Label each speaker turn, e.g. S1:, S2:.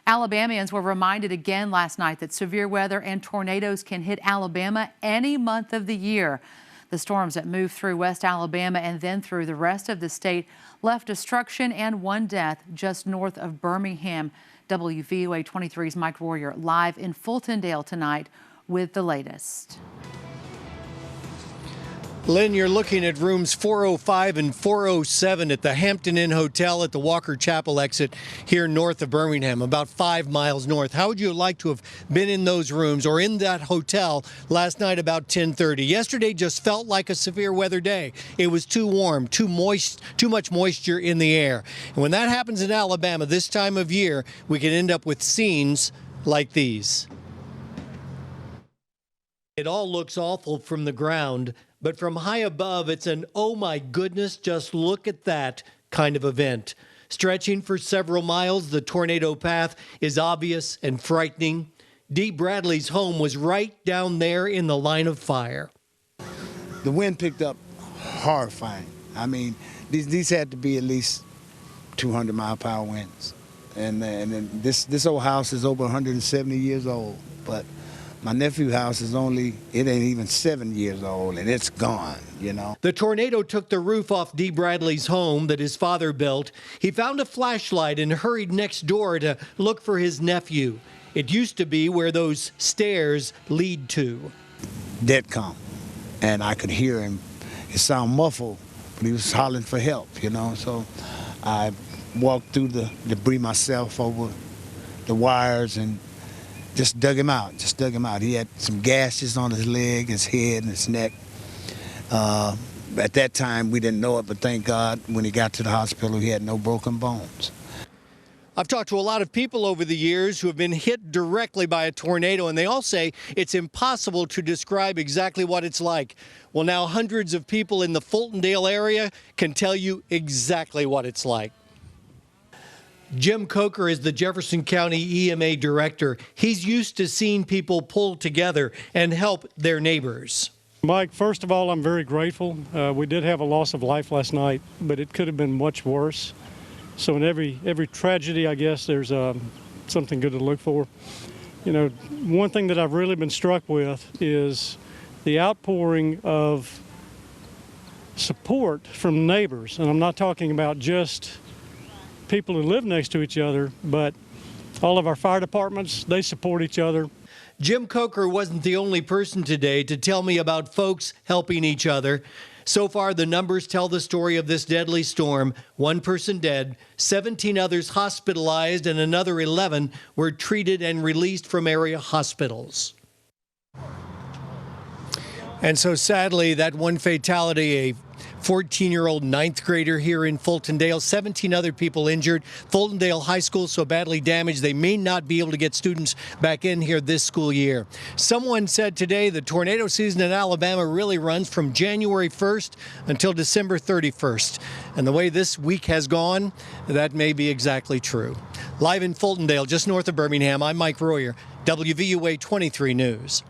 S1: Alabamians were reminded again last night that severe weather and tornadoes can hit Alabama any month of the year. The storms that moved through West Alabama and then through the rest of the state left destruction and one death just north of Birmingham. WVUA 23's Mike Royer live in Fultondale tonight with the latest.
S2: Lynn, you're looking at rooms 405 and 407 at the Hampton Inn Hotel at the Walker Chapel exit here north of Birmingham, about 5 miles north. How would you like to have been in those rooms or in that hotel last night about 10:30? Yesterday just felt like a severe weather day. It was too warm, too moist, too much moisture in the air. And when that happens in Alabama this time of year, we can end up with scenes like these. It all looks awful from the ground, but from high above, it's an oh my goodness, just look at that kind of event. Stretching for several miles, the tornado path is obvious and frightening. Dee Bradley's home was right down there in the line of fire.
S3: The wind picked up horrifying. I mean, these had to be at least 200-mile-per-hour winds. And this old house is over 170 years old, but my nephew's house is it ain't even 7 years old, and it's gone, you know.
S2: The tornado took the roof off Dee Bradley's home that his father built. He found a flashlight and hurried next door to look for his nephew. It used to be where those stairs lead to.
S3: Dead calm, and I could hear him. It sounded muffled, but he was hollering for help, you know. So I walked through the debris myself over the wires and just dug him out. He had some gashes on his leg, his head, and his neck. At that time, we didn't know it, but thank God, when he got to the hospital, he had no broken bones.
S2: I've talked to a lot of people over the years who have been hit directly by a tornado, and they all say it's impossible to describe exactly what it's like. Well, now hundreds of people in the Fultondale area can tell you exactly what it's like. Jim Coker is the Jefferson County EMA director. He's used to seeing people pull together and help their neighbors.
S4: Mike, first of all, I'm very grateful. We did have a loss of life last night, but it could have been much worse. So in every tragedy, I guess, there's something good to look for. You know, one thing that I've really been struck with is the outpouring of support from neighbors. And I'm not talking about just people who live next to each other, but all of our fire departments, they support each other.
S2: Jim Coker wasn't the only person today to tell me about folks helping each other. So far, the numbers tell the story of this deadly storm. 1 person dead, 17 others hospitalized, and another 11 were treated and released from area hospitals. And so sadly, that one fatality, a 14-year-old ninth grader here in Fultondale, 17 other people injured. Fultondale High School so badly damaged they may not be able to get students back in here this school year. Someone said today the tornado season in Alabama really runs from January 1st until December 31st. And the way this week has gone, that may be exactly true. Live in Fultondale, just north of Birmingham, I'm Mike Royer, WVUA 23 News.